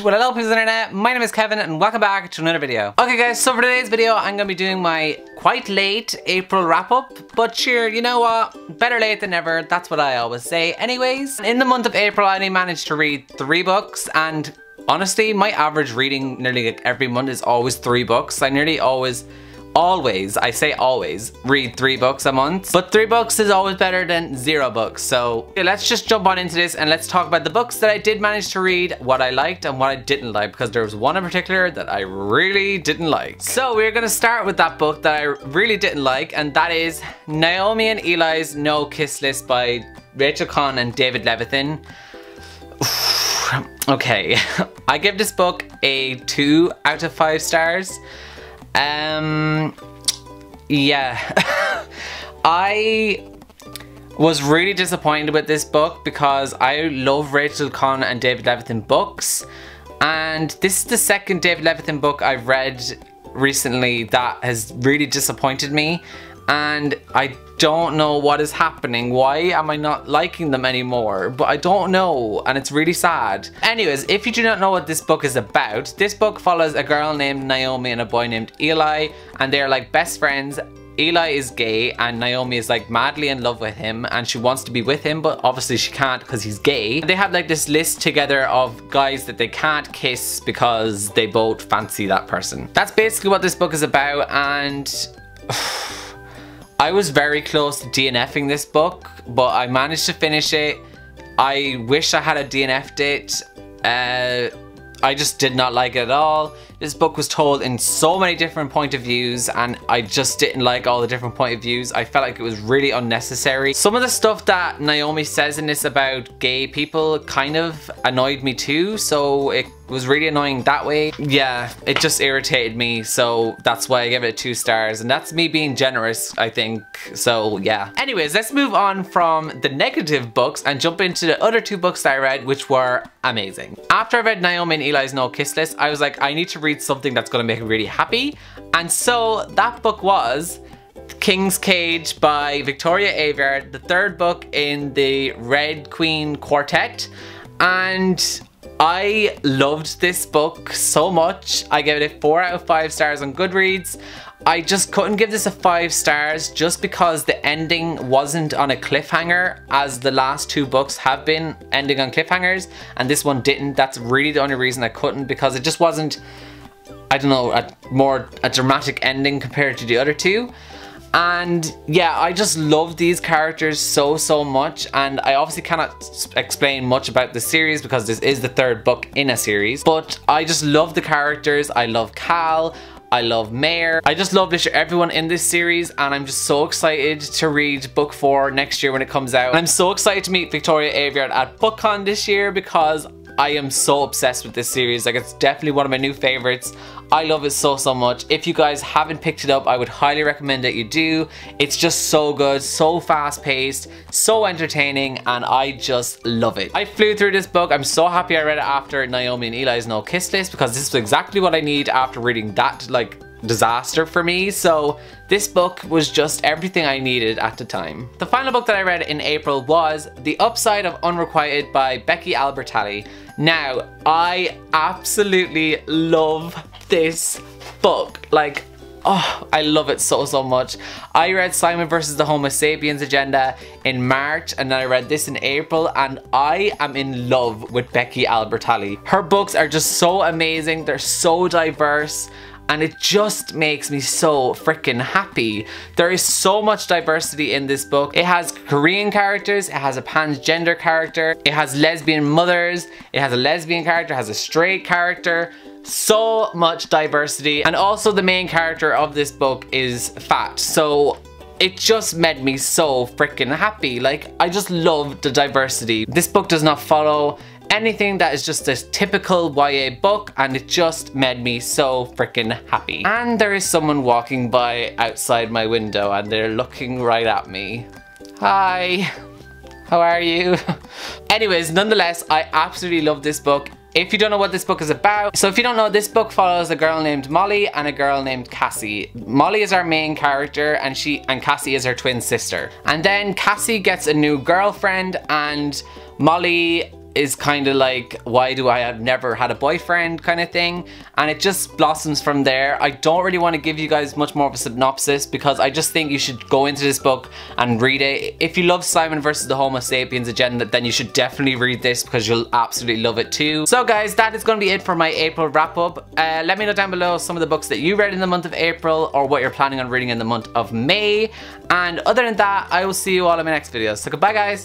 What hello people's internet, my name is Kevin and welcome back to another video. Okay guys, so for today's video I'm going to be doing my quite late April wrap up, but sure, you know what, better late than never, that's what I always say. Anyways, in the month of April I only managed to read 3 books, and honestly my average reading nearly like every month is always 3 books. I nearly always, I say always, read 3 books a month. But 3 books is always better than 0 books. So yeah, let's just jump on into this and let's talk about the books that I did manage to read, what I liked and what I didn't like, because there was one in particular that I really didn't like. So we're gonna start with that book that I really didn't like, and that is Naomi and Elys No Kiss List by Rachel Kahn and David Levithan. Okay, I give this book a 2 out of 5 stars. Yeah, I was really disappointed with this book because I love Rachel Kahn and David Levithan books, and this is the second David Levithan book I've read recently that has really disappointed me, and I don't know what is happening. Why am I not liking them anymore? But I don't know, and it's really sad. Anyways, if you do not know what this book is about, this book follows a girl named Naomi and a boy named Eli, and they're like best friends. Eli is gay and Naomi is like madly in love with him and she wants to be with him, but obviously she can't because he's gay. They have like this list together of guys that they can't kiss because they both fancy that person. That's basically what this book is about, and I was very close to DNFing this book, but I managed to finish it. I wish I had a DNF'd it. I just did not like it at all. This book was told in so many different point of views and I just didn't like all the different point of views. I felt like it was really unnecessary. Some of the stuff that Naomi says in this about gay people kind of annoyed me too, so it was really annoying that way. Yeah, it just irritated me, so that's why I give it 2 stars, and that's me being generous, I think. So yeah. Anyways, let's move on from the negative books and jump into the other 2 books that I read, which were amazing. After I read Naomi and Elys No Kiss List, I was like, I need to read something that's gonna make me really happy, and so that book was King's Cage by Victoria Aveyard, the 3rd book in the Red Queen Quartet, and I loved this book so much. I gave it a 4 out of 5 stars on Goodreads. I just couldn't give this a 5 stars just because the ending wasn't on a cliffhanger, as the last 2 books have been ending on cliffhangers, and this one didn't. That's really the only reason I couldn't, because it just wasn't, I don't know, a dramatic ending compared to the other 2. And yeah, I just love these characters so much, and I obviously cannot explain much about the series because this is the 3rd book in a series, but I just love the characters. I love Cal, I love Mare, I just love literally everyone in this series, and I'm just so excited to read book 4 next year when it comes out. And I'm so excited to meet Victoria Aveyard at BookCon this year because I am so obsessed with this series. Like, it's definitely one of my new favorites. I love it so much. If you guys haven't picked it up, I would highly recommend that you do. It's just so good, so fast paced, so entertaining, and I just love it. I flew through this book. I'm so happy I read it after Naomi and Elys No Kiss List, because this is exactly what I need after reading that like disaster for me. So this book was just everything I needed at the time. The final book that I read in April was The Upside of Unrequited by Becky Albertalli. Now, I absolutely love this book. Like, oh, I love it so much. I read Simon vs. the Homo Sapiens Agenda in March, and then I read this in April, and I am in love with Becky Albertalli. Her books are just so amazing. They're so diverse, and it just makes me so freaking happy. There is so much diversity in this book. It has Korean characters, it has a transgender character, it has lesbian mothers, it has a lesbian character, it has a straight character. So much diversity, and also the main character of this book is fat, so it just made me so freaking happy. Like, I just love the diversity. This book does not follow anything that is just a typical YA book, and it just made me so freaking happy. And there is someone walking by outside my window and they're looking right at me. Hi, how are you? Anyways, nonetheless, I absolutely love this book. If you don't know what this book is about, so if you don't know, this book follows a girl named Molly and a girl named Cassie. Molly is our main character, and Cassie is her twin sister. And then Cassie gets a new girlfriend, and Molly is kind of like, why do I have never had a boyfriend kind of thing, and it just blossoms from there. I don't really want to give you guys much more of a synopsis because I just think you should go into this book and read it. If you love Simon versus the Homo sapiens agenda, then you should definitely read this because you'll absolutely love it too. So guys, that is going to be it for my April wrap up. Let me know down below some of the books that you read in the month of April or what you're planning on reading in the month of May, and other than that, I will see you all in my next video. So goodbye guys.